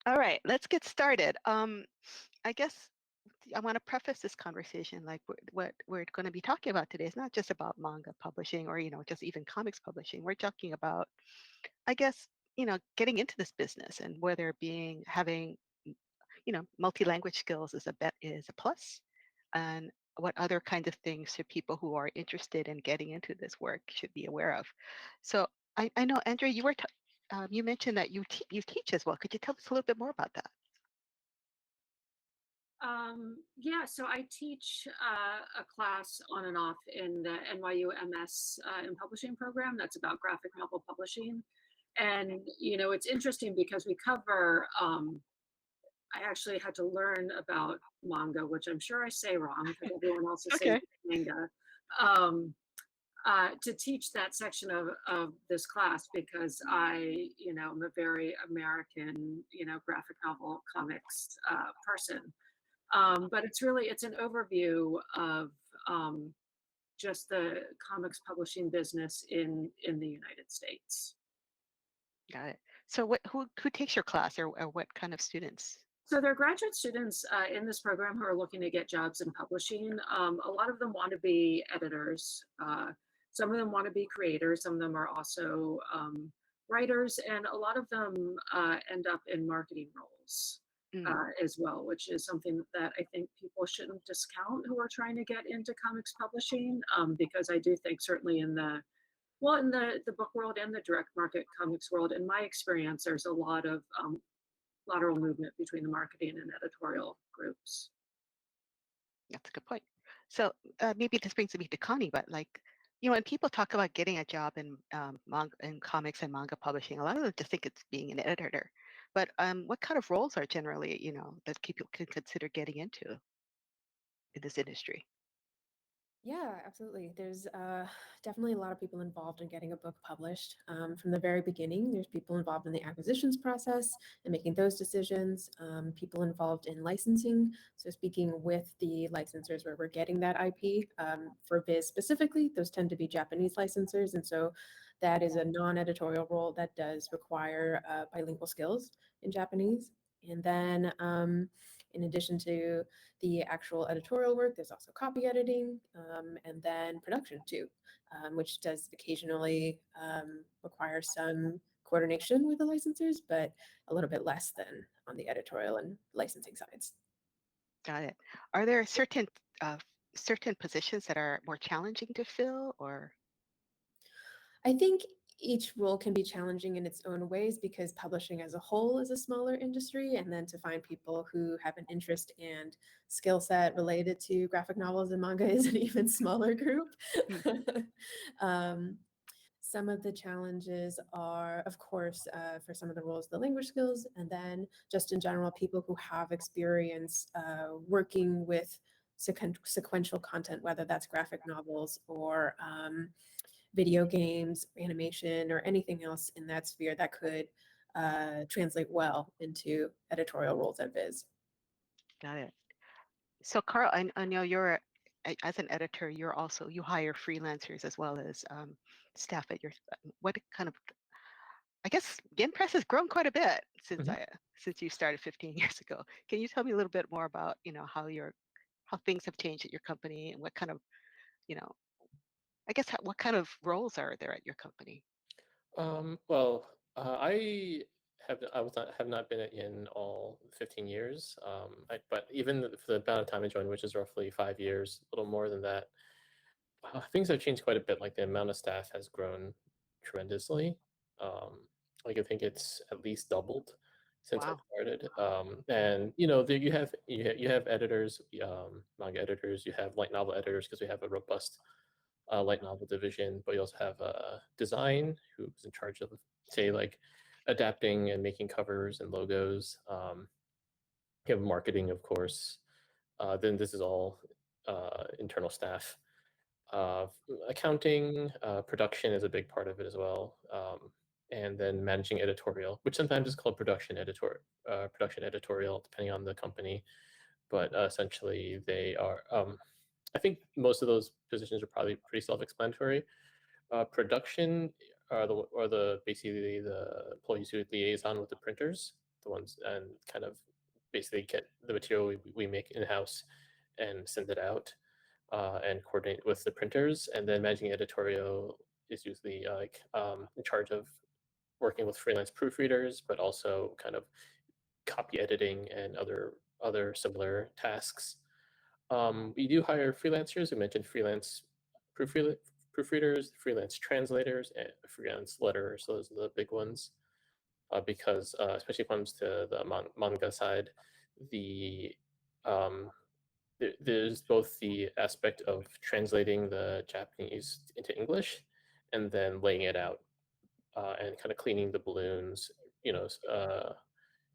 All right, let's get started. I guess I want to preface this conversation like what we're going to be talking about today is not just about manga publishing or, just even comics publishing. We're talking about, I guess, getting into this business and whether having, multi-language skills is a plus, and what other kinds of things should people who are interested in getting into this work should be aware of. So I know, Andrea, you mentioned that you teach as well. Could you tell us a little bit more about that? Yeah, so I teach a class on and off in the NYU MS in publishing program that's about graphic novel publishing. And, it's interesting because we cover, I actually had to learn about manga, which I'm sure I say wrong because everyone else is saying Okay. manga, to teach that section of this class because I'm a very American, graphic novel comics person. But it's an overview of just the comics publishing business in the United States. Got it. So who takes your class, or what kind of students? So there are graduate students in this program who are looking to get jobs in publishing. A lot of them want to be editors. Some of them want to be creators. Some of them are also writers, and a lot of them end up in marketing roles. As well, which is something that I think people shouldn't discount who are trying to get into comics publishing, because I do think certainly in the book world and the direct market comics world, in my experience, there's a lot of lateral movement between the marketing and editorial groups. That's a good point. So maybe this brings me to Connie, but when people talk about getting a job in comics and manga publishing, a lot of them just think it's being an editor. But what kind of roles are generally, that people can consider getting into in this industry? Yeah, absolutely. There's definitely a lot of people involved in getting a book published. From the very beginning, there's people involved in the acquisitions process and making those decisions, people involved in licensing. So speaking with the licensors where we're getting that IP, for Viz specifically, those tend to be Japanese licensors. And so that is a non-editorial role that does require bilingual skills in Japanese. And then in addition to the actual editorial work, there's also copy editing, and then production too, which does occasionally require some coordination with the licensors, but a little bit less than on the editorial and licensing sides. Got it. Are there certain positions that are more challenging to fill, or? I think each role can be challenging in its own ways because publishing as a whole is a smaller industry, and then to find people who have an interest and skill set related to graphic novels and manga is an even smaller group. Some of the challenges are, of course, for some of the roles, the language skills, and then just in general, people who have experience working with sequential content, whether that's graphic novels or video games, animation, or anything else in that sphere that could translate well into editorial roles at Viz. Got it. So Carl, I know as an editor, you hire freelancers as well as staff at what kind of, I guess GimPress has grown quite a bit since you started 15 years ago. Can you tell me a little bit more about, how things have changed at your company, and what kind of, I guess what kind of roles are there at your company? Well, have not been in all 15 years, but even for the amount of time I joined, which is roughly 5 years, a little more than that, things have changed quite a bit. Like the amount of staff has grown tremendously. Like I think it's at least doubled since I started. And you have editors, manga editors, you have light novel editors because we have a robust light novel division, but you also have design, who's in charge of, say, like adapting and making covers and logos. You have marketing, of course. Then this is all internal staff. Accounting, production is a big part of it as well. And then managing editorial, which sometimes is called production editorial, depending on the company. But essentially, they are. I think most of those positions are probably pretty self-explanatory. Production are basically the employees who liaison with the printers, the ones, and kind of basically get the material we make in-house and send it out, and coordinate with the printers. And then managing editorial is usually in charge of working with freelance proofreaders, but also kind of copy editing and other similar tasks. We do hire freelancers. We mentioned freelance proofreaders, freelance translators, and freelance letters. So those are the big ones. Because especially when it comes to the manga side, the there's both the aspect of translating the Japanese into English, and then laying it out, and kind of cleaning the balloons,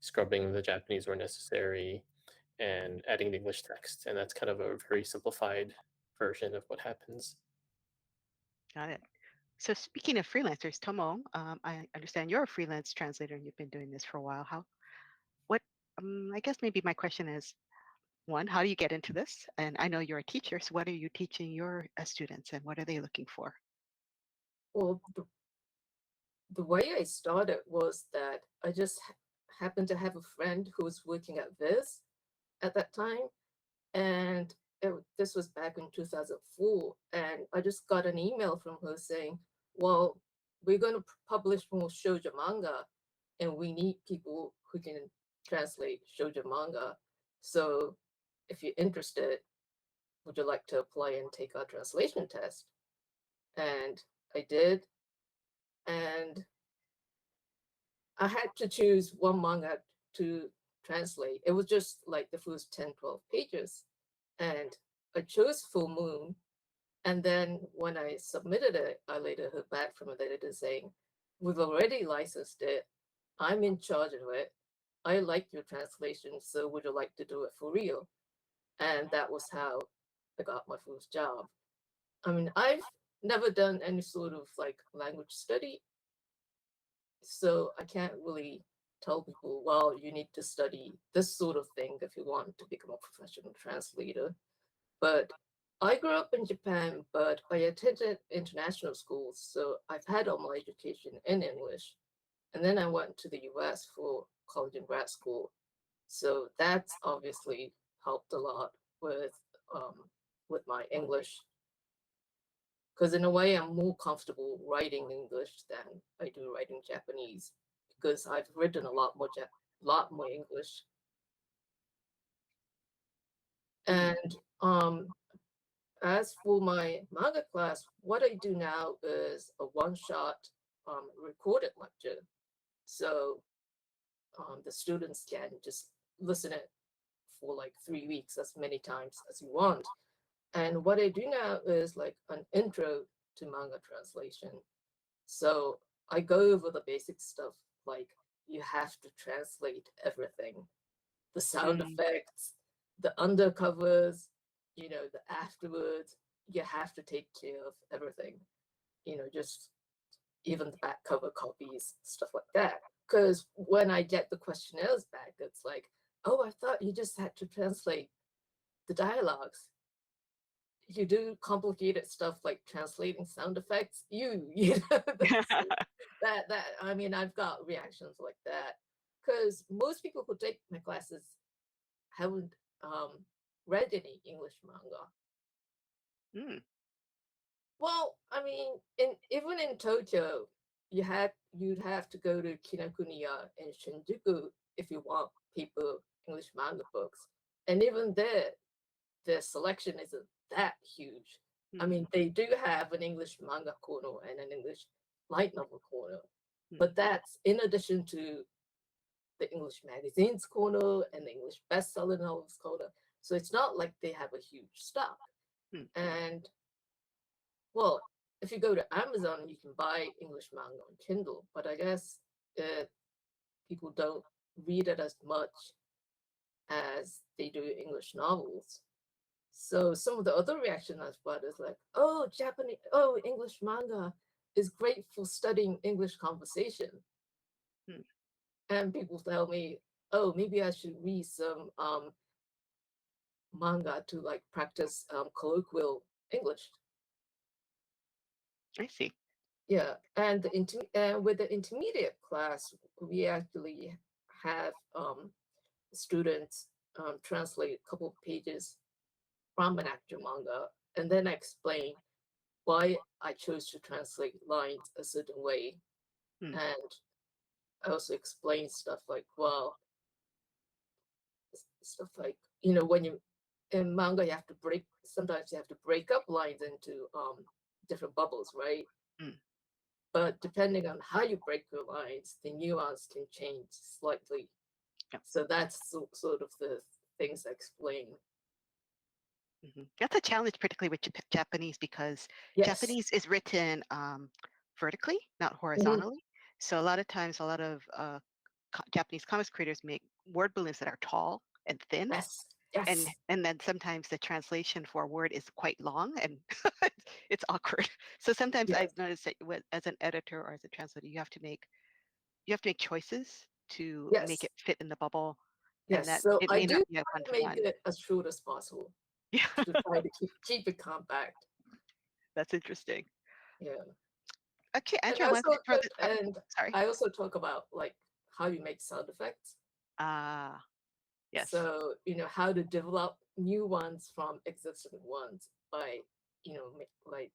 scrubbing the Japanese where necessary, and adding the English text. And that's kind of a very simplified version of what happens. Got it. So speaking of freelancers, Tomo, I understand you're a freelance translator and you've been doing this for a while. I guess maybe my question is, one, how do you get into this? And I know you're a teacher, so what are you teaching your students and what are they looking for? Well, the way I started was that I just happened to have a friend who was working at Viz at that time. And this was back in 2004. And I just got an email from her saying, well, we're going to publish more shoujo manga, and we need people who can translate shoujo manga. So if you're interested, would you like to apply and take our translation test? And I did. And I had to choose one manga to translate. It was just like the first 10, 12 pages. And I chose Full Moon. And then when I submitted it, I later heard back from the editor saying, we've already licensed it. I'm in charge of it. I like your translation, so would you like to do it for real? And that was how I got my first job. I mean, I've never done any sort of like language study, so I can't really tell people, well, you need to study this sort of thing if you want to become a professional translator. But I grew up in Japan, but I attended international schools, so I've had all my education in English. And then I went to the US for college and grad school. So that's obviously helped a lot with my English. Because in a way, I'm more comfortable writing English than I do writing Japanese, because I've written a lot more English. And as for my manga class, what I do now is a one-shot recorded lecture. So the students can just listen it for like 3 weeks, as many times as you want. And what I do now is like an intro to manga translation. So I go over the basic stuff, like you have to translate everything, the sound effects, the undercovers, the afterwards. You have to take care of everything, just even the back cover copies, stuff like that. Because when I get the questionnaires back, it's like, oh, I thought you just had to translate the dialogues. You do complicated stuff like translating sound effects. That I mean, I've got reactions like that, because most people who take my classes haven't read any English manga. Well, I mean, even in Tokyo, you'd have to go to Kinokuniya and Shinjuku if you want paper English manga books, and even there, the selection isn't that huge. I mean, they do have an English manga corner and an English light novel corner, but that's in addition to the English magazines corner and the English bestseller novels corner. So it's not like they have a huge stock. And well, if you go to Amazon, you can buy English manga on Kindle, but I guess people don't read it as much as they do English novels. So some of the other reaction I've got is like, oh, English manga is great for studying English conversation. And people tell me, oh, maybe I should read some manga to like practice colloquial English. I see. Yeah, and with the intermediate class, we actually have students translate a couple of pages from an actual manga, and then I explain why I chose to translate lines a certain way. Mm. And I also explain stuff like, well, stuff like, when you in manga, sometimes you have to break up lines into different bubbles, right? Mm. But depending on how you break your lines, the nuance can change slightly. Yeah. So that's sort of the things I explain. That's a challenge, particularly with Japanese, because Yes. Japanese is written vertically, not horizontally. So a lot of times, a lot of Japanese comics creators make word balloons that are tall and thin, Yes. Yes. and then sometimes the translation for a word is quite long, and it's awkward. So sometimes Yes. I've noticed that as an editor or as a translator, you have to make choices to make Yes. it fit in the bubble, and Yes. that So it I may do not be a try one to to make one. it as short as possible Yeah, to try to keep it compact. that's interesting. Yeah. Okay, And Andrew, I want to throw this. Sorry. I also talk about like how you make sound effects. Yes. So, how to develop new ones from existing ones by, like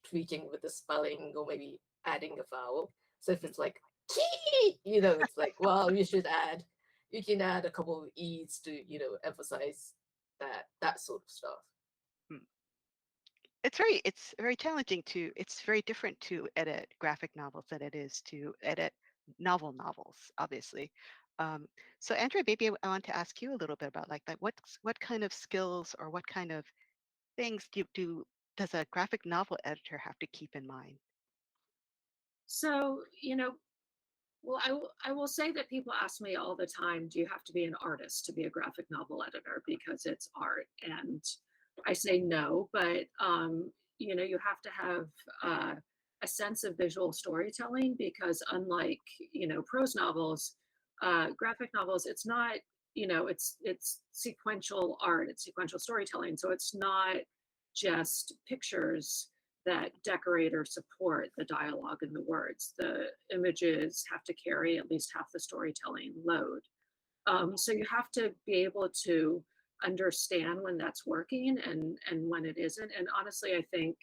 tweaking with the spelling or maybe adding a vowel. So if it's like key, it's like, well, you can add a couple of e's to, emphasize that sort of stuff. It's very challenging it's very different to edit graphic novels than it is to edit novels, obviously. So Andrea, maybe I want to ask you a little bit about like what kind of skills or what kind of things does a graphic novel editor have to keep in mind? So, well, I will say that people ask me all the time, do you have to be an artist to be a graphic novel editor because it's art? And I say no, but you have to have a sense of visual storytelling because unlike prose novels, graphic novels, it's not it's sequential art, it's sequential storytelling, so it's not just pictures that decorate or support the dialogue and the words. The images have to carry at least half the storytelling load. So you have to be able to understand when that's working and when it isn't. And honestly, I think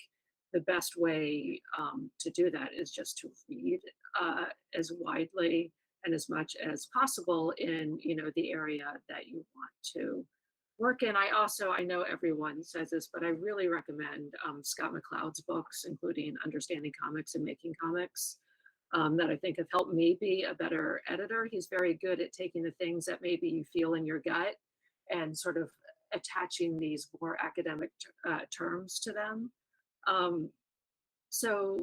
the best way to do that is just to read as widely and as much as possible in the area that you want to work in. I know everyone says this, but I really recommend Scott McCloud's books, including Understanding Comics and Making Comics, that I think have helped me be a better editor. He's very good at taking the things that maybe you feel in your gut and sort of attaching these more academic terms to them. So,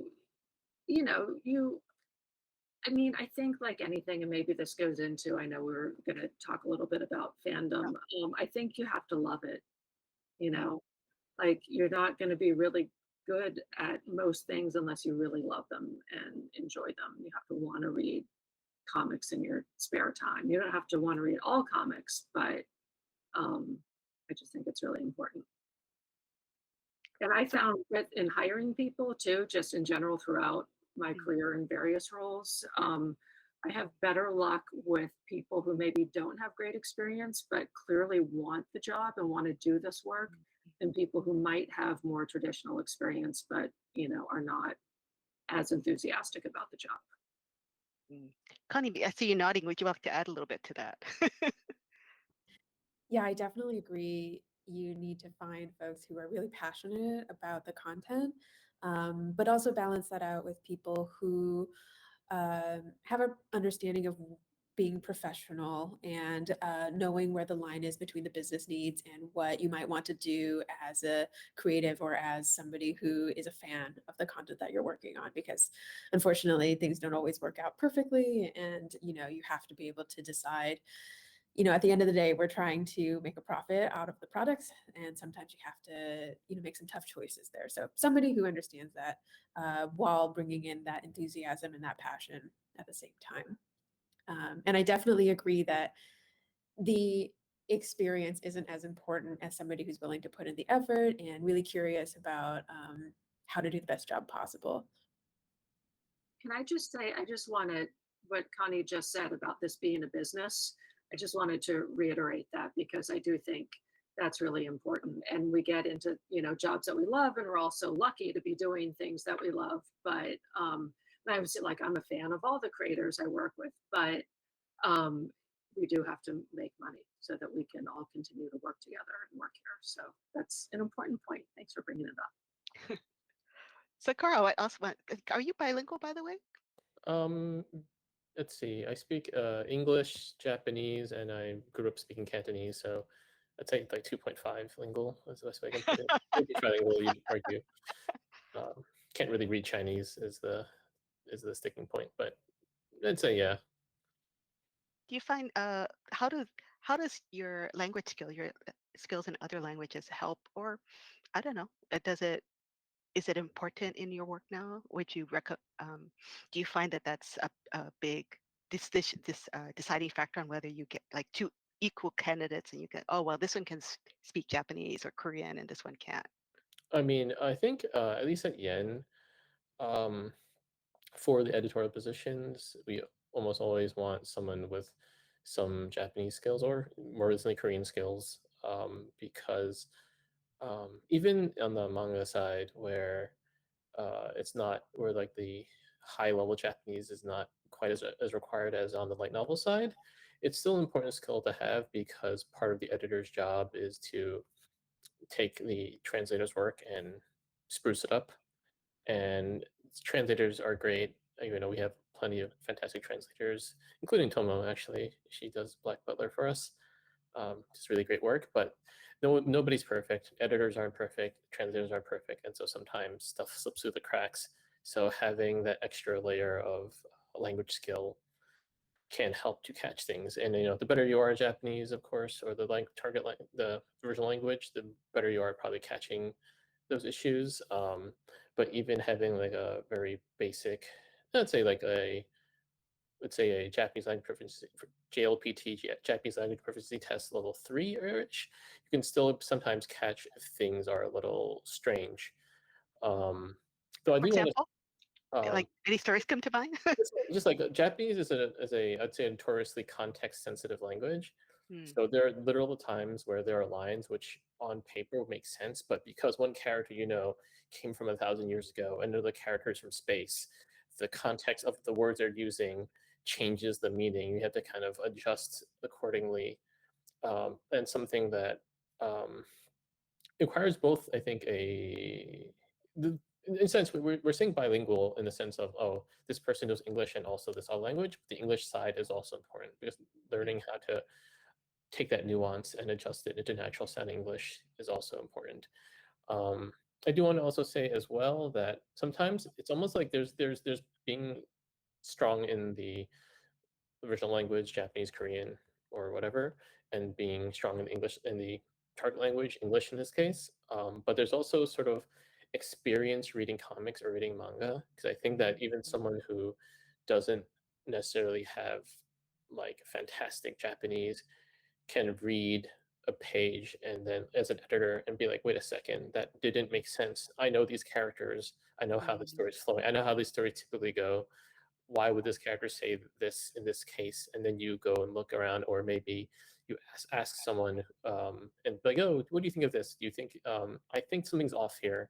I think like anything, and maybe this goes into, I know we're going to talk a little bit about fandom. I think you have to love it, like you're not going to be really good at most things unless you really love them and enjoy them. You have to want to read comics in your spare time. You don't have to want to read all comics, but I just think it's really important. And I found that in hiring people too, just in general throughout my career in various roles, I have better luck with people who maybe don't have great experience, but clearly want the job and want to do this work, than people who might have more traditional experience, but are not as enthusiastic about the job. Connie, I see you nodding. Would you like to add a little bit to that? Yeah, I definitely agree. You need to find folks who are really passionate about the content, but also balance that out with people who have an understanding of being professional and knowing where the line is between the business needs and what you might want to do as a creative or as somebody who is a fan of the content that you're working on. Because unfortunately, things don't always work out perfectly, and you have to be able to decide. At the end of the day, we're trying to make a profit out of the products, and sometimes you have to, make some tough choices there. So somebody who understands that while bringing in that enthusiasm and that passion at the same time. And I definitely agree that the experience isn't as important as somebody who's willing to put in the effort and really curious about how to do the best job possible. Can I just say, I just want to, what Connie just said about this being a business, I just wanted to reiterate that because I do think that's really important. And we get into, jobs that we love, and we're also lucky to be doing things that we love. But I would say, like, I'm a fan of all the creators I work with, but we do have to make money so that we can all continue to work together and work here. So that's an important point. Thanks for bringing it up. So Carl, I also want, are you bilingual, by the way? Let's see. I speak English, Japanese, and I grew up speaking Cantonese, so I'd say like 2.5 lingual is the best way I can put it. Maybe trilingual, you'd argue. Can't really read Chinese is the sticking point, but I'd say yeah. Do you find how does your language skill, your skills in other languages help, or I don't know, is it important in your work now? Would you do you find that that's a big deciding factor on whether you get like two equal candidates and you get, oh well, this one can speak Japanese or Korean and this one can't? I mean, I think at least at Yen, for the editorial positions, we almost always want someone with some Japanese skills or more recently Korean skills, because even on the manga side where it's not where like the high level Japanese is not quite as required as on the light novel side, it's still an important skill to have because part of the editor's job is to take the translator's work and spruce it up. And translators are great. We have plenty of fantastic translators, including Tomo. Actually, she does Black Butler for us. Just really great work. But nobody's perfect. Editors aren't perfect. Translators aren't perfect, and so sometimes stuff slips through the cracks. So having that extra layer of language skill can help to catch things. And the better you are at Japanese, of course, or the the original language, the better you are at probably catching those issues. But even having like a very basic, let's say a Japanese language proficiency, JLPT, Japanese language proficiency test level 3 ish, you can still sometimes catch if things are a little strange. Though I For do want example, to. like any stories come to mind? Just like Japanese is a I'd say a notoriously context sensitive language. Hmm. So there are literal times where there are lines which on paper make sense, but because one character came from 1,000 years ago and another character is from space, the context of the words they're using changes the meaning. You have to kind of adjust accordingly, and something that requires both, I think, in a sense, we're saying bilingual in the sense of, oh, this person knows English and also this other language. But the English side is also important because learning how to take that nuance and adjust it into natural sound English is also important. I do want to also say as well that sometimes it's almost like there's being strong in the original language, Japanese, Korean, or whatever, and being strong in English in the target language, English in this case. But there's also sort of experience reading comics or reading manga, because I think that even someone who doesn't necessarily have like fantastic Japanese can read a page and then as an editor and be like, wait a second, that didn't make sense. I know these characters. I know how the story's flowing. I know how these stories typically go. Why would this character say this in this case? And then you go and look around, or maybe you ask someone and be like, oh, what do you think of this? Do you think, I think something's off here.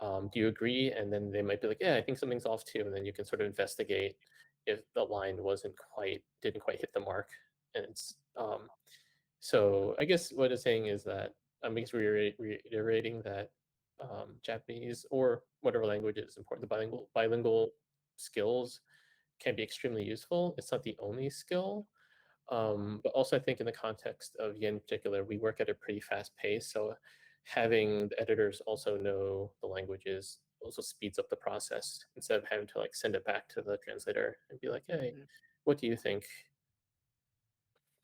Do you agree? And then they might be like, yeah, I think something's off too. And then you can sort of investigate if the line didn't quite hit the mark. And it's, so I guess what it's saying is that I'm just reiterating that Japanese or whatever language is important, the bilingual skills can be extremely useful. It's not the only skill, but also I think in the context of Yen in particular, we work at a pretty fast pace. So having the editors also know the languages also speeds up the process instead of having to like send it back to the translator and be like, hey, what do you think?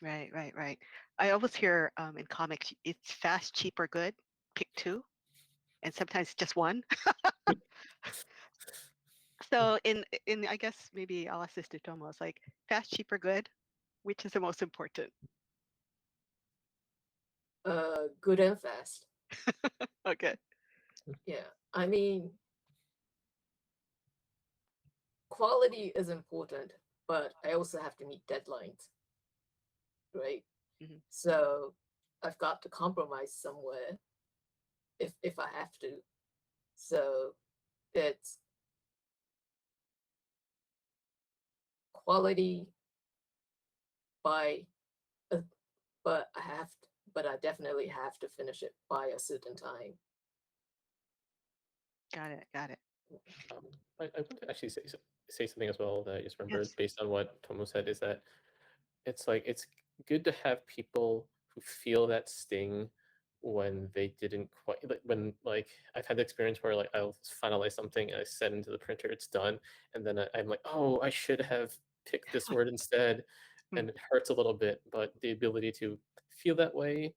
Right, right, right. I always hear in comics, it's fast, cheap, or good. Pick two, and sometimes just one. So in I guess maybe I'll ask this to Tomo. It's like fast, cheap, or good. Which is the most important? Good and fast. Okay. Yeah, I mean, quality is important, but I also have to meet deadlines. right? Mhm. So I've got to compromise somewhere if I have to. So it's quality by, a, but I definitely have to finish it by a certain time. Got it. Got it. I want to actually say something as well that I just remembered Yes. based on what Tomo said, is that it's like it's good to have people who feel that sting when they didn't quite, like when, like, I've had the experience where like I'll finalize something and I send into the printer, it's done, and then I'm like, oh, I should have picked this word instead, Hmm. and it hurts a little bit. But the ability to feel that way,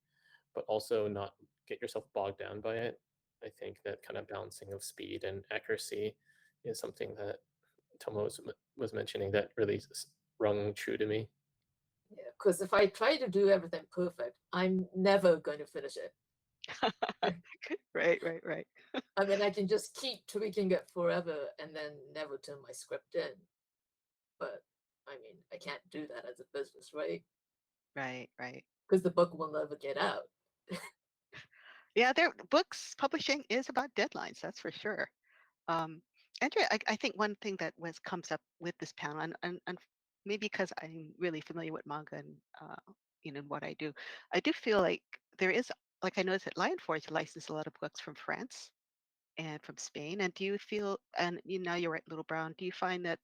but also not get yourself bogged down by it, I think that kind of balancing of speed and accuracy is something that Tomo was mentioning that really rung true to me. Yeah, because if I try to do everything perfect, I'm never going to finish it. Right. Right. Right. I mean, I can just keep tweaking it forever and then never turn my script in. But I mean, I can't do that as a business, right? Right. Right. Because the book will never get out. Yeah. There, books publishing is about deadlines. That's for sure. Um, Andrea, I think one thing that comes up with this panel, and maybe because I'm really familiar with manga and what I do feel like there is, like, I noticed that Lion Forge licensed a lot of books from France and from Spain. And do you feel, and now you're at Little Brown, do you find that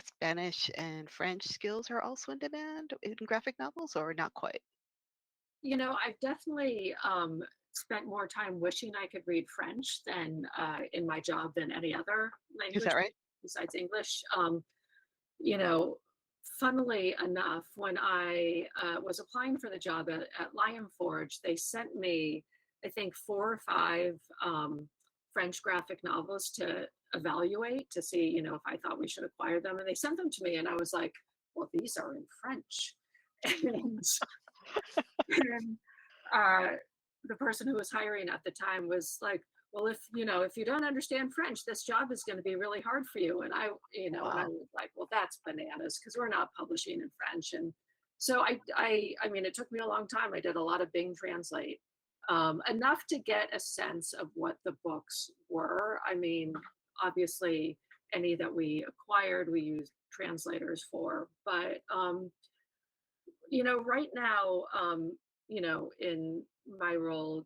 Spanish and French skills are also in demand in graphic novels, or not quite? You know, I've definitely spent more time wishing I could read French than in my job than any other Is language that right? besides English. You know, funnily enough, when I was applying for the job at Lion Forge, they sent me, I think, 4 or 5 French graphic novels to evaluate to see, if I thought we should acquire them. And they sent them to me, and I was like, well, these are in French. And and the person who was hiring at the time was like, well, if you don't understand French, this job is going to be really hard for you. And I Wow. was like, well, that's bananas, because we're not publishing in French. And so I mean, it took me a long time. I did a lot of Bing Translate, enough to get a sense of what the books were. I mean, obviously, any that we acquired, we used translators for, but right now, in my role,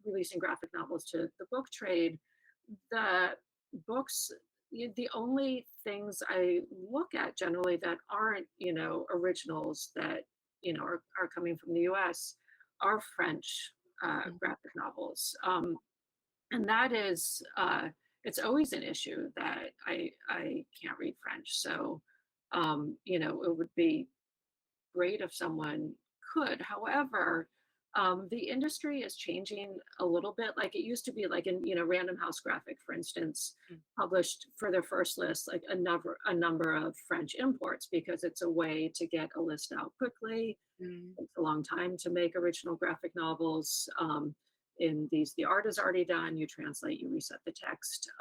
releasing graphic novels to the book trade, the books, the only things I look at generally that aren't, originals that, are coming from the US are French Mm. graphic novels. And that is, it's always an issue that I can't read French. So, it would be great if someone could. However, the industry is changing a little bit. Like it used to be, like in Random House Graphic, for instance, Mm. published for their first list like a number of French imports because it's a way to get a list out quickly. Mm. It takes a long time to make original graphic novels. In these, the art is already done. You translate, you reset the text.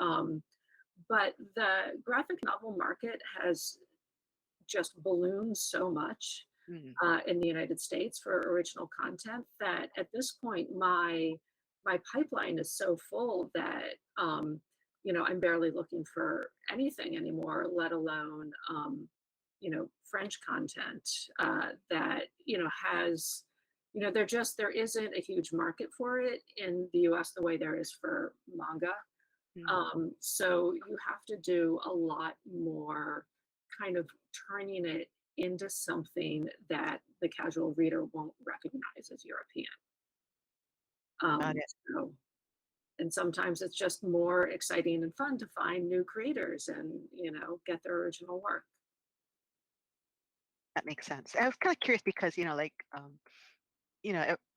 But the graphic novel market has just ballooned so much Mm. in the United States for original content that at this point my pipeline is so full that I'm barely looking for anything anymore, let alone French content that has there isn't a huge market for it in the US the way there is for manga. Mm. So you have to do a lot more kind of turning it into something that the casual reader won't recognize as European. Got it. So, and sometimes it's just more exciting and fun to find new creators and, get their original work. That makes sense. I was kind of curious because, like,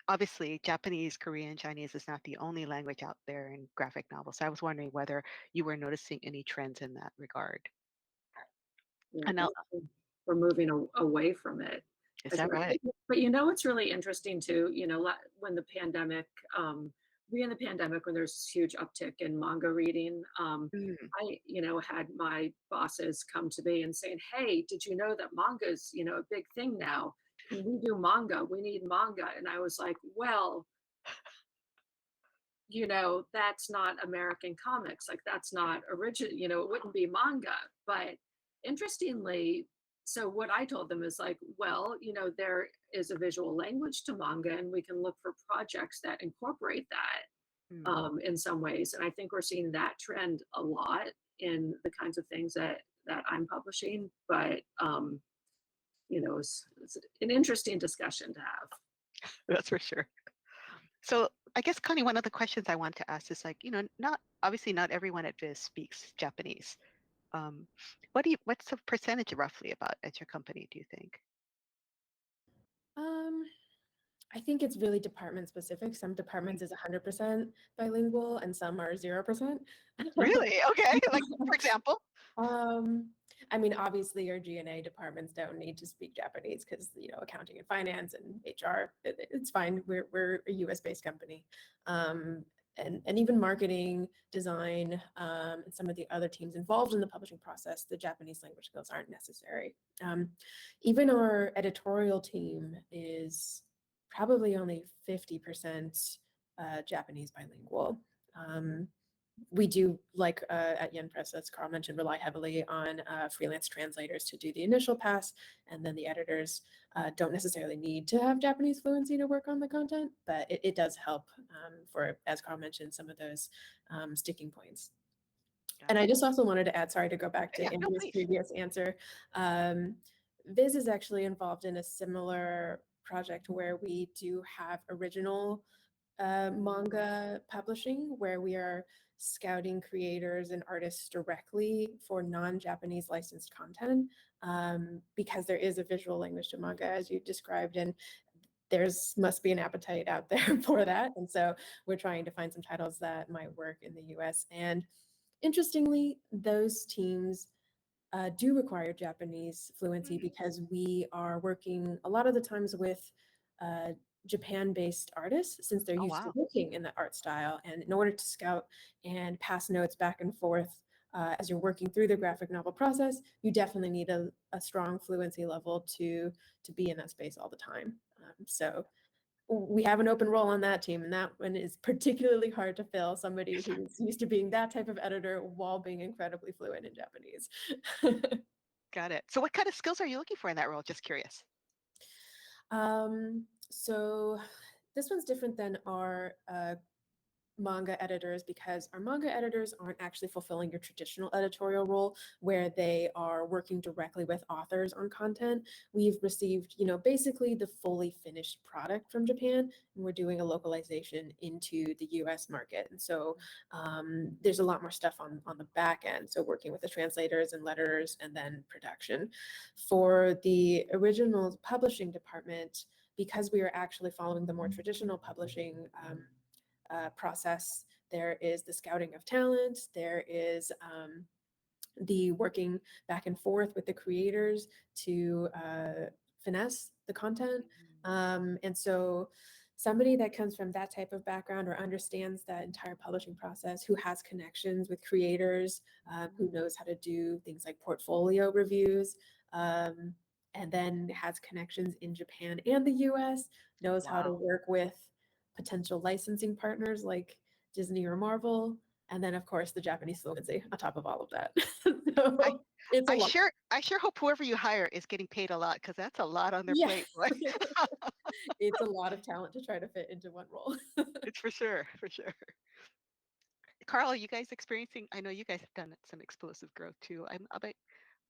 obviously Japanese, Korean, Chinese is not the only language out there in graphic novels. So I was wondering whether you were noticing any trends in that regard. Yeah, And now, definitely we're moving away from it. is As a that matter right? but it's really interesting too, when the pandemic, in the pandemic, when there's this huge uptick in manga reading, Mm. I, had my bosses come to me and saying, hey, did you know that manga is, a big thing now? we do manga, we need manga. And I was like, well, that's not American comics. Like that's not original, it wouldn't be manga. But interestingly, so what I told them is like, well, there is a visual language to manga and we can look for projects that incorporate that in some ways. And I think we're seeing that trend a lot in the kinds of things that I'm publishing. But it's an interesting discussion to have. That's for sure. So I guess, Connie, one of the questions I want to ask is like, not obviously not everyone at Viz speaks Japanese. What's the percentage roughly about at your company, do you think? I think it's really department specific. Some departments is 100% bilingual and some are 0%. Really? Okay. Like, for example? I mean, obviously your G&A departments don't need to speak Japanese because, accounting and finance and HR, it's fine. We're a US based company. And even marketing, design, and some of the other teams involved in the publishing process, the Japanese language skills aren't necessary. Even our editorial team is probably only 50% Japanese bilingual. We do, like at Yen Press, as Carl mentioned, rely heavily on freelance translators to do the initial pass, and then the editors don't necessarily need to have Japanese fluency to work on the content, but it does help for, as Carl mentioned, some of those sticking points. And I just also wanted to add, sorry to go back to Andrew's previous answer. Viz is actually involved in a similar project where we do have original manga publishing, where we are scouting creators and artists directly for non-Japanese licensed content, because there is a visual language to manga, as you described, and there's must be an appetite out there for that. And so we're trying to find some titles that might work in the US. And interestingly, those teams do require Japanese fluency because we are working a lot of the times with Japan-based artists, since they're used to working in the art style. And in order to scout and pass notes back and forth as you're working through the graphic novel process, you definitely need a strong fluency level to be in that space all the time. So we have an open role on that team, and that one is particularly hard to fill, somebody who's used to being that type of editor while being incredibly fluent in Japanese. Got it. So what kind of skills are you looking for in that role? Just curious. So this one's different than our manga editors, because our manga editors aren't actually fulfilling your traditional editorial role where they are working directly with authors on content. We've received, basically the fully finished product from Japan, and we're doing a localization into the US market. And so there's a lot more stuff on the back end. So working with the translators and letters and then production. For the original publishing department, because we are actually following the more traditional publishing process, there is the scouting of talent, there is the working back and forth with the creators to finesse the content. And so somebody that comes from that type of background or understands that entire publishing process, who has connections with creators, who knows how to do things like portfolio reviews, and then has connections in Japan and the US, knows how to work with potential licensing partners like Disney or Marvel, and then of course the Japanese fluency on top of all of that. So it's a lot. I sure hope whoever you hire is getting paid a lot, because that's a lot on their plate. It's a lot of talent to try to fit into one role. It's for sure, for sure. Carl, are you guys experiencing? I know you guys have done some explosive growth too.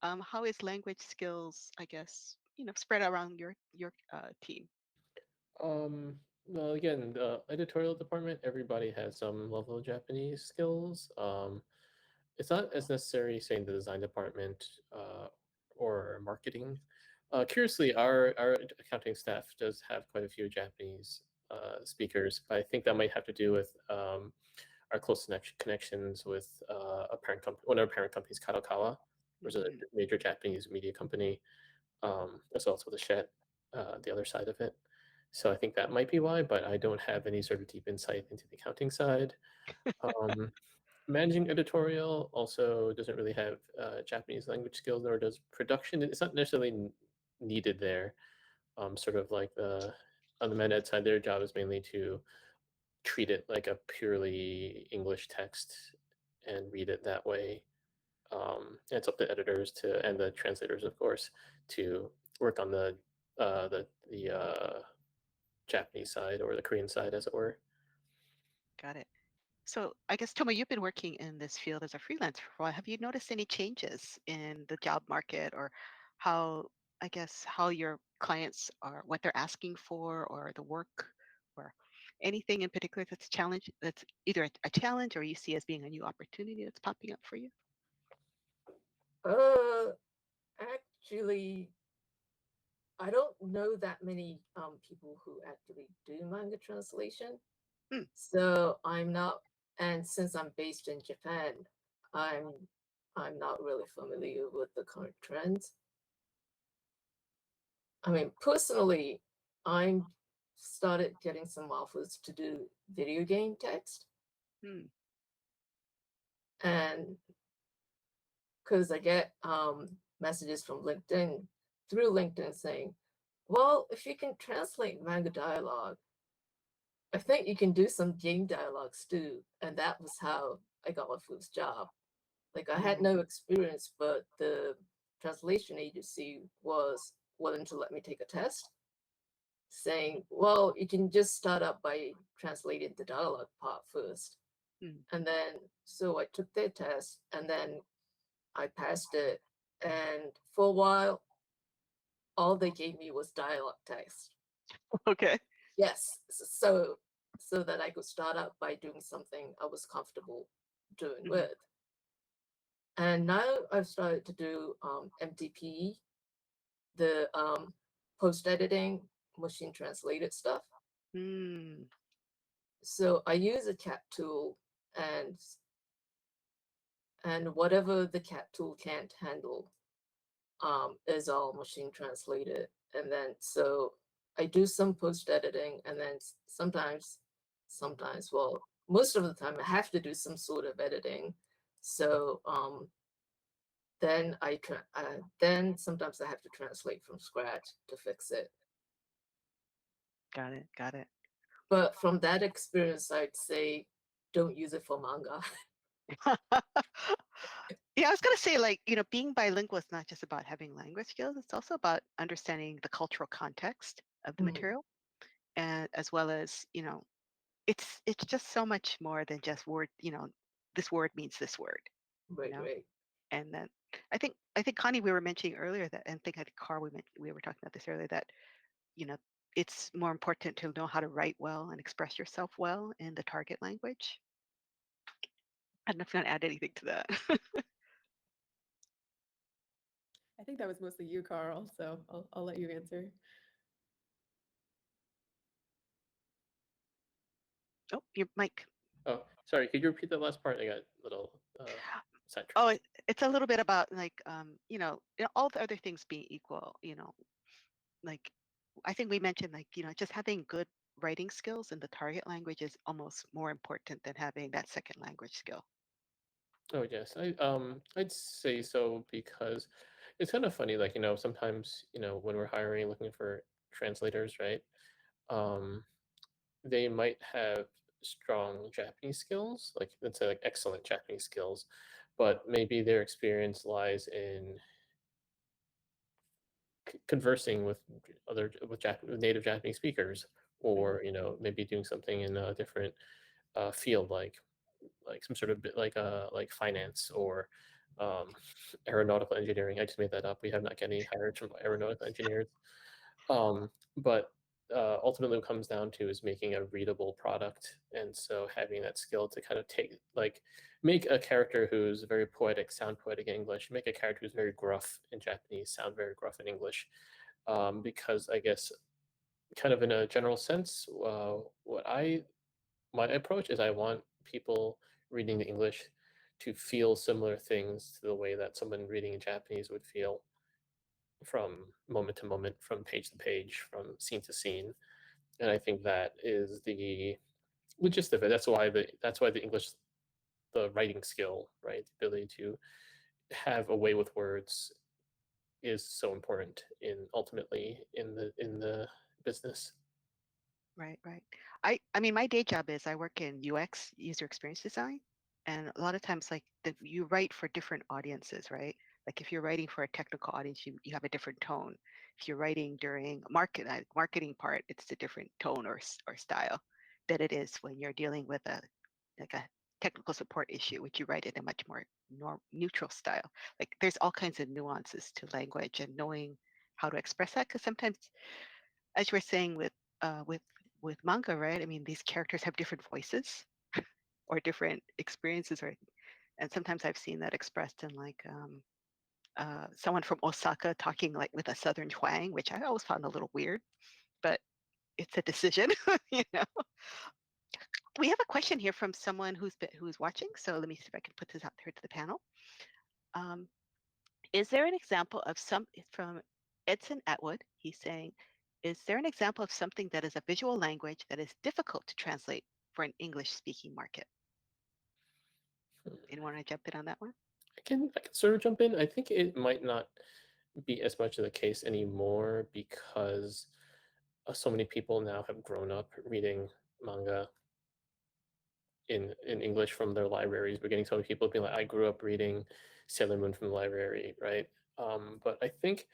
How is language skills, I guess, spread around your team? Well, again, the editorial department, everybody has some level of Japanese skills. It's not as necessary, say, in the design department or marketing. Curiously, our accounting staff does have quite a few Japanese speakers, but I think that might have to do with our close connections with one of our parent companies, Kadokawa, which is a major Japanese media company, as well as with the Shet, the other side of it. So I think that might be why, but I don't have any sort of deep insight into the accounting side. Managing editorial also doesn't really have Japanese language skills, nor does production. It's not necessarily needed there. sort of like on the MedEd side, their job is mainly to treat it like a purely English text and read it that way. It's up to editors to and the translators, of course, to work on the Japanese side or the Korean side, as it were. Got it. So I guess, Tomo, you've been working in this field as a freelancer for a while. Have you noticed any changes in the job market, or how, I guess, how your clients are, what they're asking for, or the work, or anything in particular that's challenge, that's either a challenge or you see as being a new opportunity that's popping up for you? Actually, I don't know that many people who actually do manga translation. Hmm. So I'm not, and since I'm based in Japan, I'm not really familiar with the current trends. I mean, personally, I'm started getting some offers to do video game text, Hmm. and because I get messages from LinkedIn through LinkedIn saying, well, if you can translate manga dialogue, I think you can do some game dialogues too. And that was how I got my first job. Like I had no experience, but the translation agency was willing to let me take a test, saying, well, you can just start up by translating the dialogue part first. Hmm. And then, so I took their test and then I passed it. And for a while, all they gave me was dialogue text. Okay. Yes. So that I could start out by doing something I was comfortable doing Mhm. with. And now I've started to do MTP, the post-editing, machine translated stuff. Hmm. So I use a cat tool and whatever the cat tool can't handle is all machine translated. And then so I do some post-editing and then sometimes, well, most of the time I have to do some sort of editing. So then then sometimes I have to translate from scratch to fix it. Got it. Got it. But from that experience, I'd say don't use it for manga. Yeah, I was gonna say, like, being bilingual is not just about having language skills, it's also about understanding the cultural context of the material, and as well as, it's just so much more than just word, this word means this word, you Right, know. right. And then I think Connie, we were mentioning earlier that, and I think Carl, we were talking about this earlier, that, you know, it's more important to know how to write well and express yourself well in the target language. I don't know if you want to add anything to that. I think that was mostly you, Carl, so I'll let you answer. Oh, your mic. Oh, sorry. Could you repeat that last part? I got a little sidetracked. Oh, it's a little bit about, like, all the other things being equal, like, I think we mentioned, like, just having good writing skills in the target language is almost more important than having that second language skill. Oh yes, I'd say so because it's kind of funny, like, sometimes, when we're hiring, looking for translators, right? Um, they might have strong Japanese skills, like let's say like excellent Japanese skills, but maybe their experience lies in conversing with with native Japanese speakers, or maybe doing something in a different field, like some sort of like finance or um, aeronautical engineering. I just made that up. We have not got any hired from aeronautical engineers. But ultimately, what comes down to is making a readable product, and so having that skill to kind of make a character who's very poetic sound poetic in English, make a character who's very gruff in Japanese sound very gruff in English. Because I guess, kind of in a general sense, my approach is I want people reading the English to feel similar things to the way that someone reading in Japanese would feel from moment to moment, from page to page, from scene to scene. And I think that is the gist of it. That's why the English, the writing skill, right? The ability to have a way with words is so important in ultimately in the business. Right, right. I mean, my day job is I work in UX, user experience design, and a lot of times, like you write for different audiences, right? Like if you're writing for a technical audience, you have a different tone. If you're writing during marketing part, it's a different tone or style that it is when you're dealing with a technical support issue, which you write in a much more neutral style. Like there's all kinds of nuances to language and knowing how to express that, because sometimes, as you were saying uh, with with manga, right? I mean, these characters have different voices or different experiences, or and sometimes I've seen that expressed in like someone from Osaka talking like with a southern twang, which I always found a little weird, but it's a decision, you know. We have a question here from someone who's watching, so let me see if I can put this out here to the panel. Um, is there an example of from Edson Atwood? He's saying, is there an example of something that is a visual language that is difficult to translate for an English-speaking market? Anyone want to jump in on that one? I can sort of jump in. I think it might not be as much of the case anymore because so many people now have grown up reading manga in English from their libraries. We're getting so many people being like, I grew up reading Sailor Moon from the library, right? But I think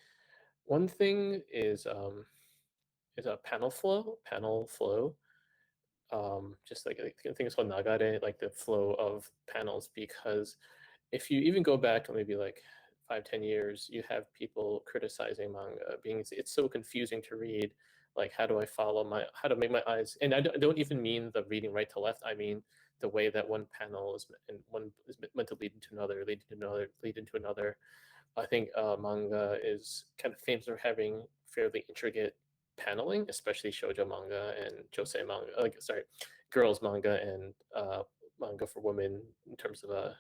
one thing is a panel flow. Just like I think it's called nagare, like the flow of panels, because if you even go back to maybe like 5-10 years, you have people criticizing manga being it's so confusing to read. Like how do I follow how to make my eyes, and I don't even mean the reading right to left. I mean the way that one panel is and one is meant to lead into another, lead into another, lead into another. I think manga is kind of famous for having fairly intricate paneling, especially shoujo manga and josei manga. Like sorry, girls manga and manga for women in terms of a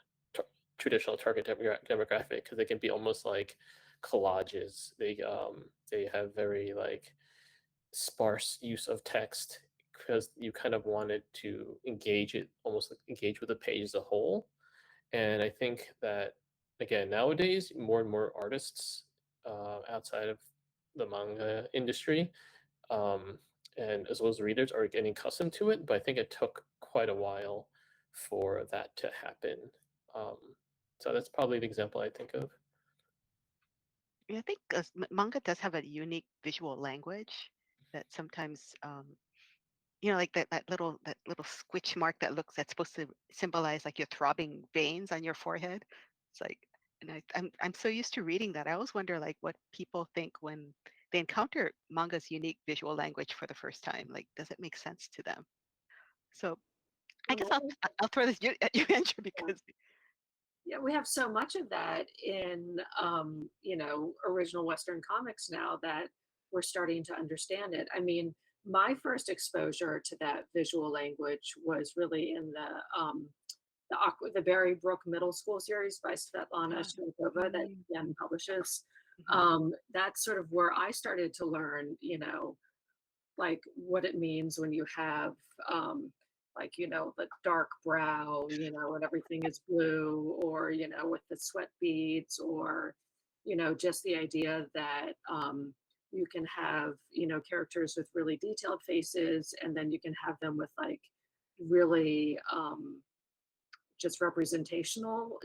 traditional target demographic, because they can be almost like collages. They have very like sparse use of text because you kind of wanted to engage it, almost like engage with the page as a whole. And I think that again nowadays more and more artists outside of the manga industry um, and as well as readers are getting accustomed to it. But I think it took quite a while for that to happen. Um, so that's probably the example I think of. Yeah, I think manga does have a unique visual language that sometimes, like that little squitch mark that's supposed to symbolize like your throbbing veins on your forehead. It's like, and I'm so used to reading that. I always wonder like what people think when they encounter manga's unique visual language for the first time. Like, does it make sense to them? So I guess I'll throw this at you, Andrew, because Yeah, we have so much of that in original Western comics now that we're starting to understand it. I mean, my first exposure to that visual language was really in the Berry Brook Middle School series by Svetlana Shchenkova that mm, Yen publishes. mhm. That's sort of where I started to learn, like what it means when you have like the dark brow, when everything is blue, or with the sweat beads, or just the idea that you can have characters with really detailed faces, and then you can have them with like really just representational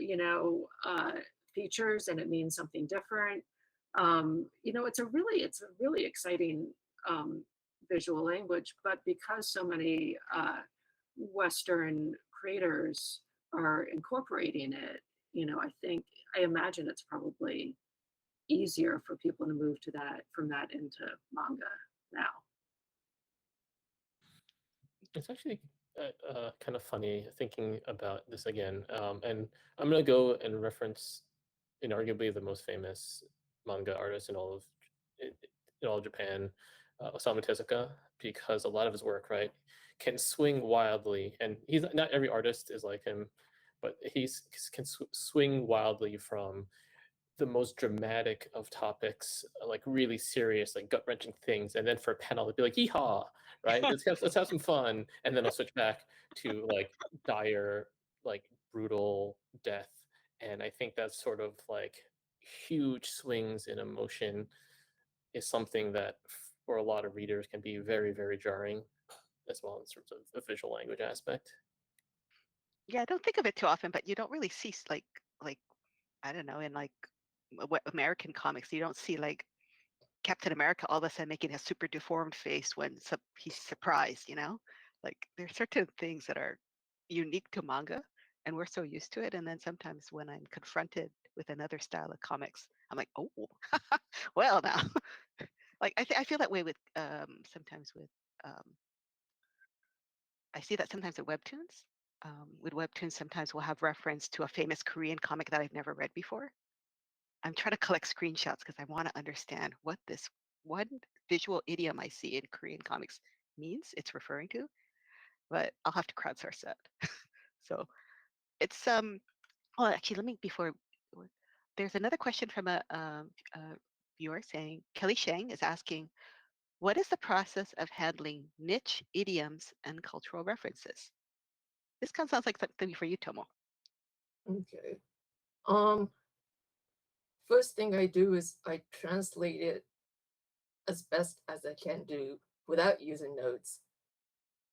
features, and it means something different. It's a really exciting visual language, but because so many Western creators are incorporating it, I imagine it's probably easier for people to move to that from that into manga now. It's actually kind of funny thinking about this again. And I'm going to go and reference inarguably the most famous manga artist in all of Japan, Osamu Tezuka, because a lot of his work, right, can swing wildly. And he's not every artist is like him, but can swing wildly from the most dramatic of topics, like really serious, like gut wrenching things, and then for a panel, it'd be like, "Yeehaw!" Right? Let's have some fun, and then I'll switch back to like dire, like brutal death, and I think that's sort of like huge swings in emotion is something that for a lot of readers can be very, very jarring, as well in terms of the visual language aspect. Yeah, I don't think of it too often, but you don't really see like I don't know, in like what American comics, you don't see like Captain America all of a sudden making a super deformed face when he's surprised, you know? Like there's certain things that are unique to manga and we're so used to it. And then sometimes when I'm confronted with another style of comics, I'm like, oh, well now. Like I feel that way with sometimes with I see that sometimes with webtoons. With webtoons, sometimes we'll have reference to a famous Korean comic that I've never read before. I'm trying to collect screenshots because I want to understand what this one visual idiom I see in Korean comics means it's referring to, but I'll have to crowdsource that. So it's well actually let me before there's another question from a viewer saying Kelly Shang is asking, what is the process of handling niche idioms and cultural references? This kind of sounds like something for you, Tomo. Okay. First thing I do is I translate it as best as I can do without using notes,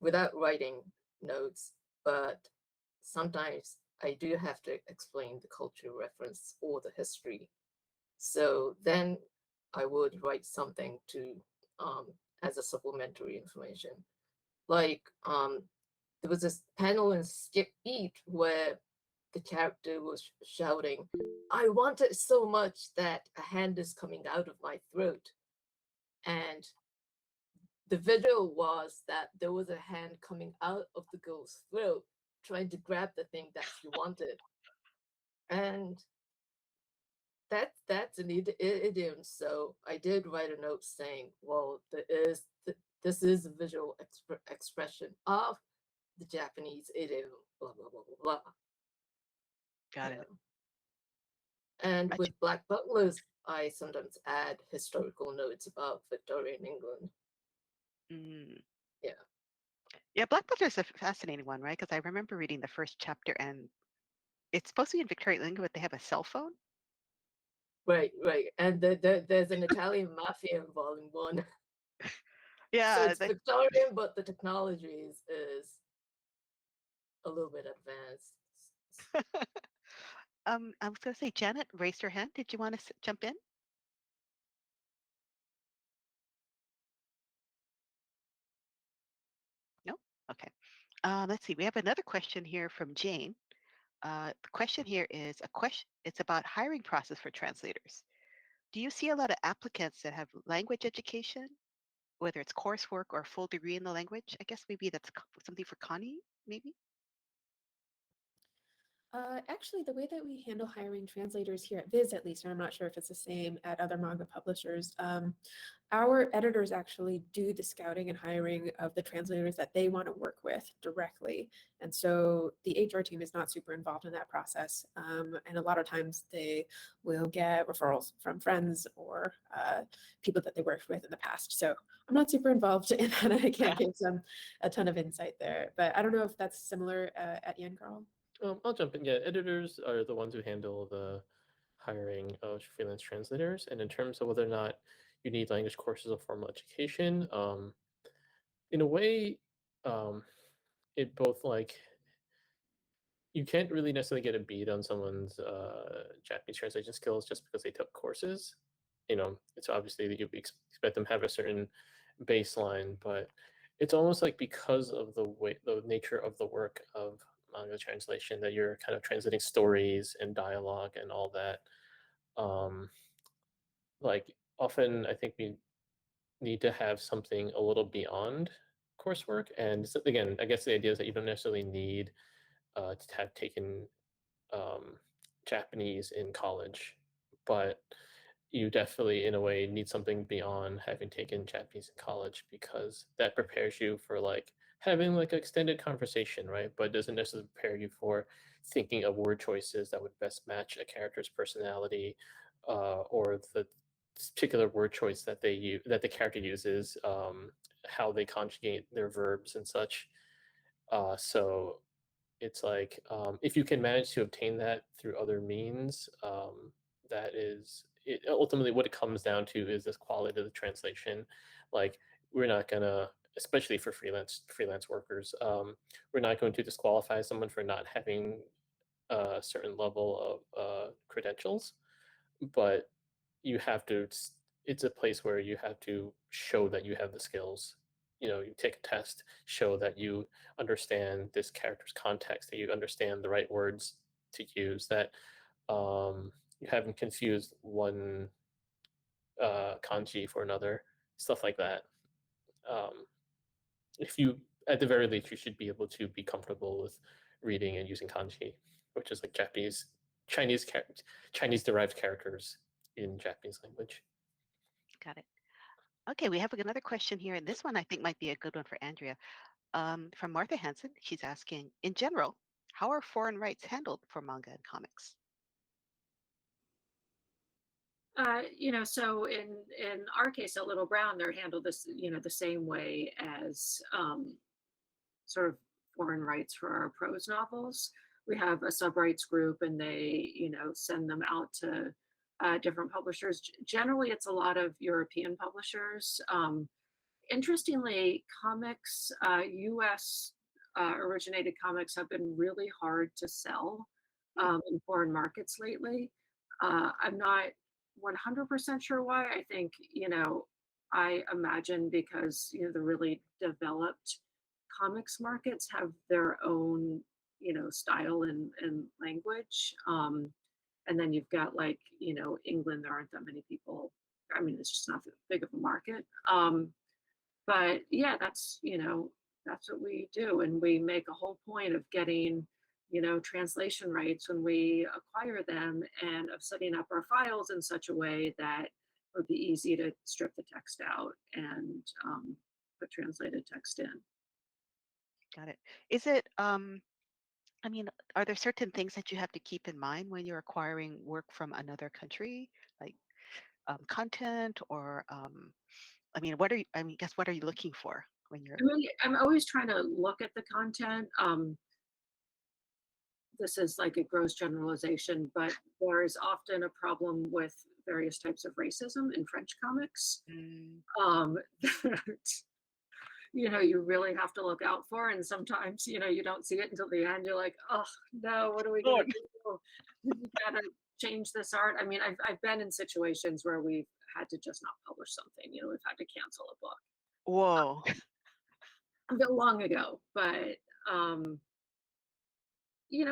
without writing notes, but sometimes I do have to explain the cultural reference or the history. So then I would write something to as a supplementary information. Like there was this panel in Skip Beat where the character was shouting, "I want it so much that a hand is coming out of my throat." And the visual was that there was a hand coming out of the girl's throat trying to grab the thing that she wanted. And that's an idiom. So I did write a note saying, well, this is a visual expression of the Japanese idiom, blah blah blah blah blah. Got Yeah. it. And Gotcha. with Black Butlers, I sometimes add historical notes about Victorian England. Mm. Yeah. Yeah, Black Butler is a fascinating one, right? Because I remember reading the first chapter and it's supposed to be in Victorian England, but they have a cell phone. Right, right. And there's an Italian mafia in volume 1. So Yeah, it's Victorian, but the technology is a little bit advanced. I was going to say, Janet raised her hand. Did you want to jump in? No? Okay. Let's see. We have another question here from Jane. The question here is a question. It's about hiring process for translators. Do you see a lot of applicants that have language education, whether it's coursework or a full degree in the language? I guess maybe that's something for Connie, maybe? Actually, the way that we handle hiring translators here at Viz, at least, and I'm not sure if it's the same at other manga publishers, our editors actually do the scouting and hiring of the translators that they want to work with directly. And so the HR team is not super involved in that process. And a lot of times they will get referrals from friends or people that they worked with in the past. So I'm not super involved in that. I can't give them a ton of insight there. But I don't know if that's similar at Yen, Carl. I'll jump in. Yeah, editors are the ones who handle the hiring of freelance translators. And in terms of whether or not you need language courses or formal education, in a way, it both like you can't really necessarily get a beat on someone's Japanese translation skills just because they took courses. It's obviously that you expect them to have a certain baseline, but it's almost like because of the nature of the work of manga translation that you're kind of translating stories and dialogue and all that. Like often, I think we need to have something a little beyond coursework, and so, again, I guess the idea is that you don't necessarily need to have taken um, Japanese in college, but you definitely, in a way, need something beyond having taken Japanese in college because that prepares you for like having like an extended conversation, right? But doesn't necessarily prepare you for thinking of word choices that would best match a character's personality or the particular word choice that that the character uses, how they conjugate their verbs and such. So it's like if you can manage to obtain that through other means, that is ultimately what it comes down to is this quality of the translation. Like we're not gonna, especially for freelance workers, we're not going to disqualify someone for not having a certain level of credentials, but you have to. It's a place where you have to show that you have the skills. You take a test, show that you understand this character's context, that you understand the right words to use, that you haven't confused one kanji for another, stuff like that. Um, if you, at the very least, you should be able to be comfortable with reading and using kanji, which is like Chinese, Chinese derived characters in Japanese language. Got it. Okay, we have another question here, and this one I think might be a good one for Andrea. From Martha Hansen, she's asking, in general, how are foreign rights handled for manga and comics? So in our case at Little Brown, they're handled this, the same way as sort of foreign rights for our prose novels. We have a sub-rights group, and they, send them out to different publishers. Generally, it's a lot of European publishers. Interestingly, comics, U.S. Originated comics have been really hard to sell in foreign markets lately. I'm not 100% sure why. I think, I imagine because, the really developed comics markets have their own, style and language. And then you've got like, England, there aren't that many people. I mean, it's just not that big of a market. But yeah, that's what we do, and we make a whole point of getting translation rights when we acquire them, and of setting up our files in such a way that it would be easy to strip the text out and put translated text in. Got it. Is it, I mean, are there certain things that you have to keep in mind when you're acquiring work from another country, like content or, I mean, what are you looking for when you're, I'm always trying to look at the content. This is like a gross generalization, but there is often a problem with various types of racism in French comics. That, you really have to look out for, and sometimes you don't see it until the end. You're like, oh no, what are we gonna do? You gotta change this art. I mean, I've been in situations where we've had to just not publish something. We've had to cancel a book. whoa, A bit long ago, but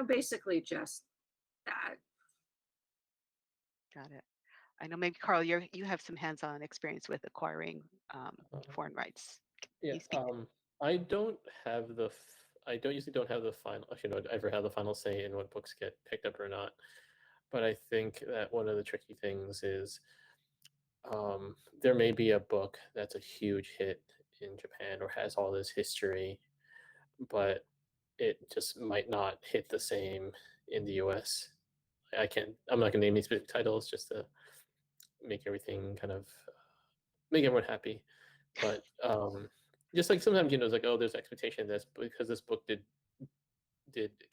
basically just that. got it. I know maybe Carl, you have some hands-on experience with acquiring foreign rights. Can Yeah, you speak? I don't have the. I don't usually don't have the final. Actually, no, I ever have the final say in what books get picked up or not. But I think that one of the tricky things is there may be a book that's a huge hit in Japan or has all this history, but it just might not hit the same in the US. I'm not gonna name any specific titles just to make everything kind of make everyone happy. But just like sometimes it's like, oh, there's expectation that's because this book did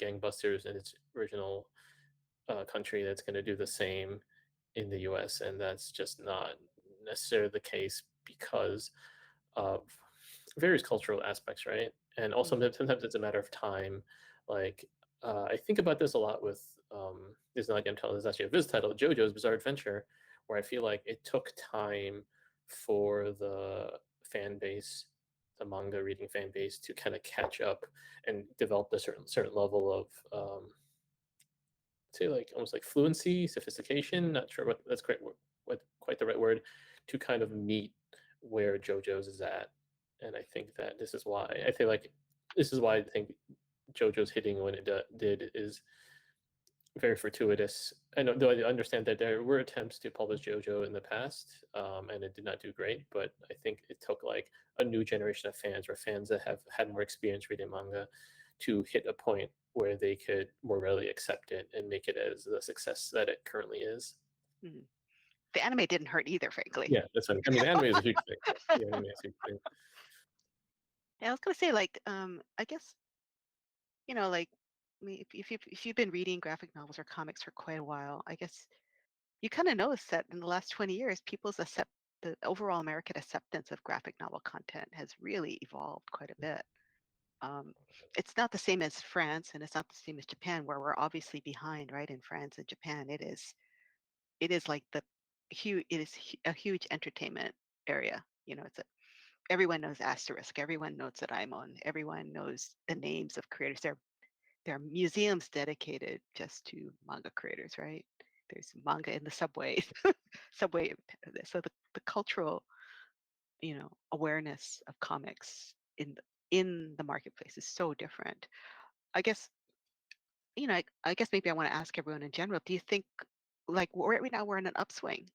gangbusters in its original country, that's going to do the same in the US, and that's just not necessarily the case because of various cultural aspects, right? And also sometimes it's a matter of time. Like I think about this a lot with this is not again telling, this is actually a Viz title, JoJo's Bizarre Adventure, where I feel like it took time for the fan base, the manga reading fan base, to kind of catch up and develop a certain level of say like almost like fluency, sophistication. Not sure what that's quite the right word, to kind of meet where JoJo's is at. And I think that this is why I think JoJo's hitting when it did is very fortuitous. I know, though I understand that there were attempts to publish JoJo in the past, and it did not do great. But I think it took like a new generation of fans, or fans that have had more experience reading manga, to hit a point where they could more readily accept it and make it as the success that it currently is. The anime didn't hurt either, frankly. Yeah, that's what I mean. Anime is a huge thing. The anime is a huge thing. Yeah, I was gonna say, like, I guess, like, I mean, if you've been reading graphic novels or comics for quite a while, I guess you kind of notice that in the last 20 years, the overall American acceptance of graphic novel content has really evolved quite a bit. It's not the same as France, and it's not the same as Japan, where we're obviously behind, right? In France and Japan, it is like a huge entertainment area. You know, everyone knows Asterisk, everyone knows that I'm on, everyone knows the names of creators. There are museums dedicated just to manga creators, right? There's manga in the subway, subway. So the cultural, awareness of comics in the marketplace is so different. I guess, I guess maybe I want to ask everyone in general, do you think, like, right now we're in an upswing?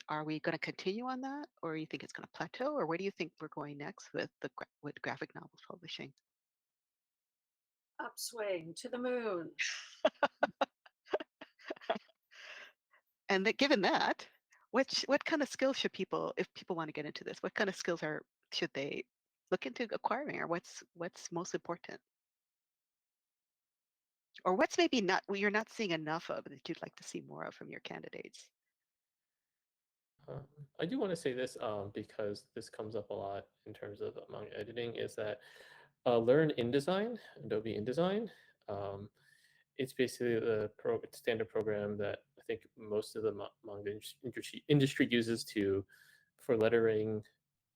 Are we going to continue on that, or you think it's going to plateau, or where do you think we're going next with graphic novels publishing? Upswing to the moon. And given that, what kind of skills should people, if people want to get into this, what kind of skills should they look into acquiring, or what's most important, or what's maybe not you're not seeing enough of that you'd like to see more of from your candidates? I do want to say this because this comes up a lot in terms of manga editing, is that learn InDesign, Adobe InDesign. It's basically the standard program that I think most of the manga industry uses for lettering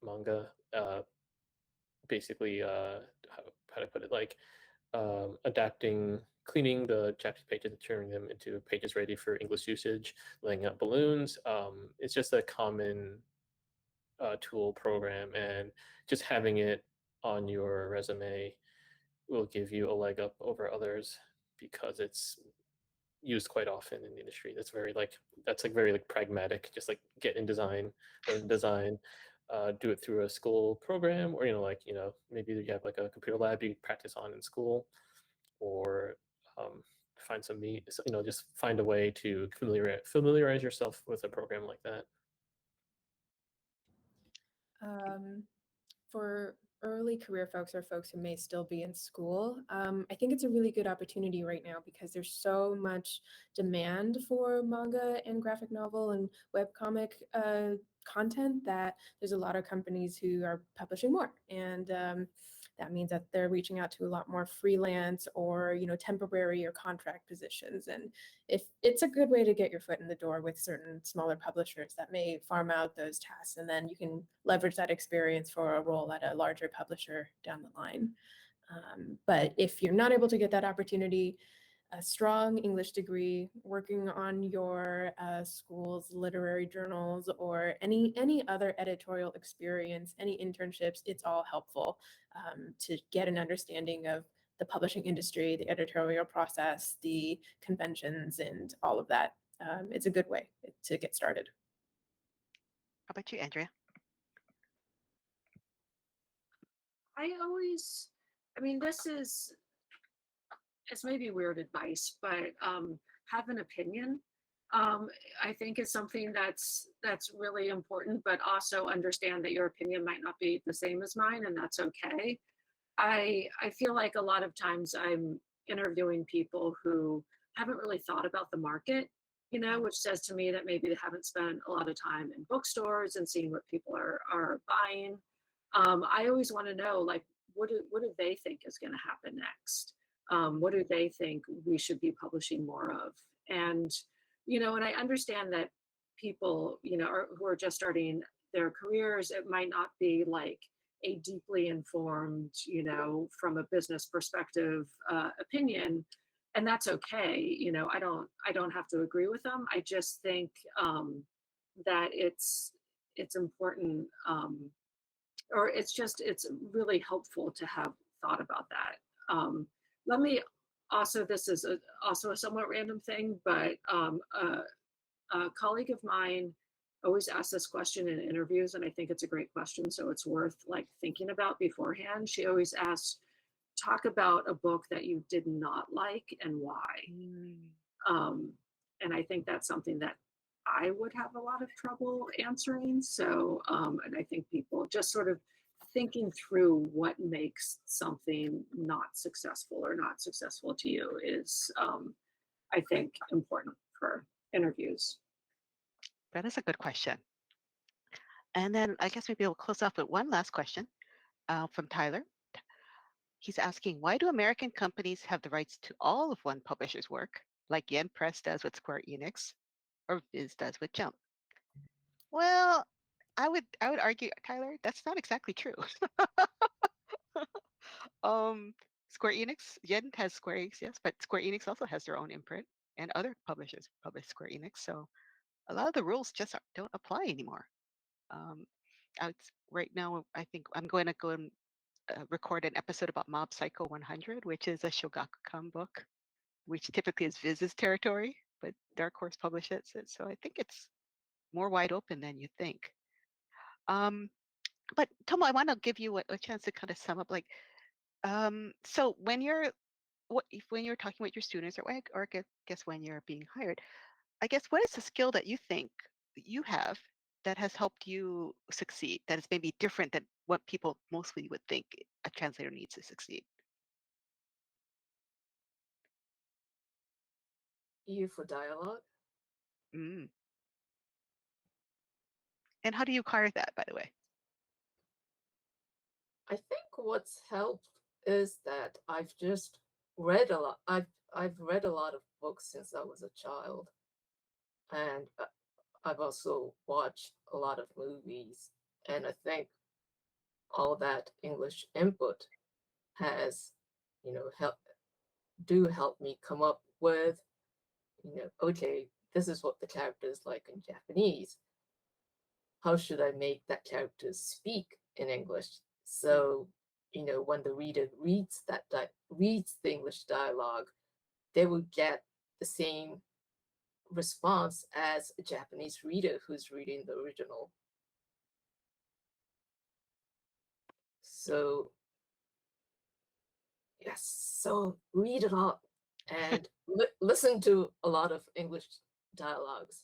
manga. Basically, how to put it, like adapting, cleaning the chapter pages and turning them into pages ready for English usage, laying out balloons. It's just a common tool program, and just having it on your resume will give you a leg up over others because it's used quite often in the industry. That's very like pragmatic. Just like get InDesign, learn design, do it through a school program, or maybe you have like a computer lab you practice on in school, or find some just find a way to familiarize yourself with a program like that. For early career folks or folks who may still be in school, I think it's a really good opportunity right now because there's so much demand for manga and graphic novel and webcomic content that there's a lot of companies who are publishing more. And that means that they're reaching out to a lot more freelance or temporary or contract positions. And if it's a good way to get your foot in the door with certain smaller publishers that may farm out those tasks, and then you can leverage that experience for a role at a larger publisher down the line. But if you're not able to get that opportunity, a strong English degree, working on your school's literary journals, or any other editorial experience, any internships, it's all helpful to get an understanding of the publishing industry, the editorial process, the conventions, and all of that. It's a good way to get started. How about you, Andrea? It's maybe weird advice, but have an opinion. I think is something that's really important, but also understand that your opinion might not be the same as mine, and that's okay. I feel like a lot of times I'm interviewing people who haven't really thought about the market, which says to me that maybe they haven't spent a lot of time in bookstores and seeing what people are buying. I always want to know, like, what do they think is going to happen next? What do they think we should be publishing more of? And and I understand that people who are just starting their careers, it might not be like a deeply informed from a business perspective opinion, and that's okay. I don't have to agree with them. I just think that it's important, or it's really helpful to have thought about that. Let me also, this is also a somewhat random thing, but a colleague of mine always asks this question in interviews, and I think it's a great question, so it's worth like thinking about beforehand. She always asks, talk about a book that you did not like and why. And I think that's something that I would have a lot of trouble answering. So, and I think people just sort of thinking through what makes something not successful or not successful to you is, I think, important for interviews. That is a good question. And then I guess maybe we'll close off with one last question from Tyler. He's asking, why do American companies have the rights to all of one publisher's work, like Yen Press does with Square Enix, or Viz does with Jump? Well, I would argue, Tyler, that's not exactly true. Square Enix, Yen has Square Enix, yes, but Square Enix also has their own imprint, and other publishers publish Square Enix. So a lot of the rules just don't apply anymore. Right now, I think I'm going to go and record an episode about Mob Psycho 100, which is a Shogakukan book, which typically is Viz's territory, but Dark Horse publishes it. So I think it's more wide open than you think. But Tomo, I want to give you a chance to kind of sum up, like, so when you're talking with your students, or I guess when you're being hired, I guess what is the skill that you think you have that has helped you succeed, that is maybe different than what people mostly would think a translator needs to succeed? ear for dialogue. Mm. And how do you acquire that, by the way? I think what's helped is that I've just read a lot. I've read a lot of books since I was a child, and I've also watched a lot of movies, and I think all that English input has, help me come up with, okay, this is what the character is like in Japanese. How should I make that character speak in English? So, when the reader reads the English dialogue, they will get the same response as a Japanese reader who's reading the original. So, yes, so read a lot and listen to a lot of English dialogues.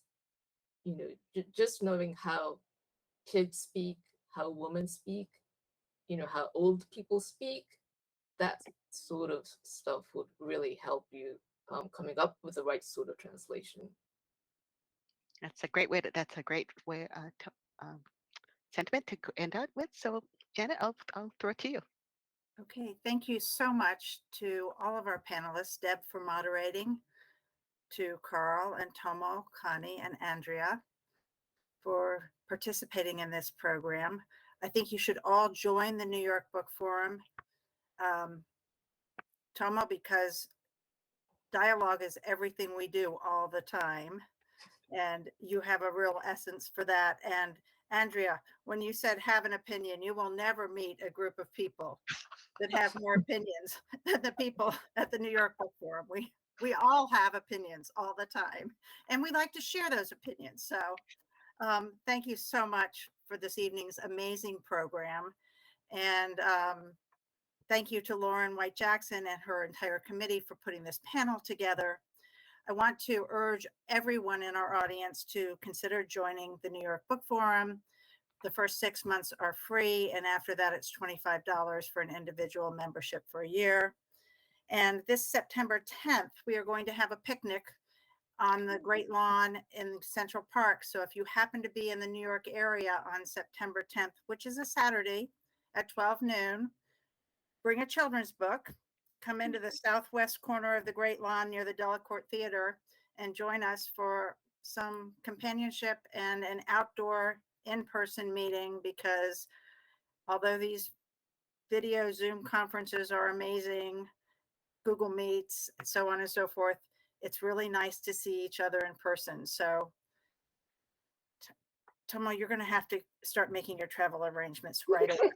Just knowing how kids speak, how women speak, how old people speak, that sort of stuff would really help you coming up with the right sort of translation. That's a great way sentiment to end out with. So Janet, I'll throw it to you. Okay, thank you so much to all of our panelists, Deb for moderating, to Carl and Tomo, Connie and Andrea for participating in this program. I think you should all join the New York Book Forum, Tomo, because dialogue is everything we do all the time. And you have a real essence for that. And Andrea, when you said have an opinion, you will never meet a group of people that have more opinions than the people at the New York Book Forum. We all have opinions all the time, and we like to share those opinions. So thank you so much for this evening's amazing program. And thank you to Lauren White Jackson and her entire committee for putting this panel together. I want to urge everyone in our audience to consider joining the New York Book Forum. The first 6 months are free, and after that, it's $25 for an individual membership for a year. And this September 10th, we are going to have a picnic on the Great Lawn in Central Park. So if you happen to be in the New York area on September 10th, which is a Saturday at 12 noon, bring a children's book, come into the southwest corner of the Great Lawn near the Delacorte Theater, and join us for some companionship and an outdoor in-person meeting, because although these video Zoom conferences are amazing, Google Meets, so on and so forth, it's really nice to see each other in person. So Tomo, you're going to have to start making your travel arrangements right away.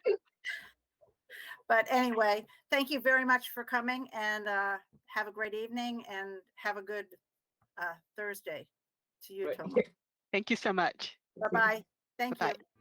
But anyway, thank you very much for coming, and have a great evening, and have a good Thursday to you, Tomo. Thank you so much. Bye-bye. Thank Bye-bye. you.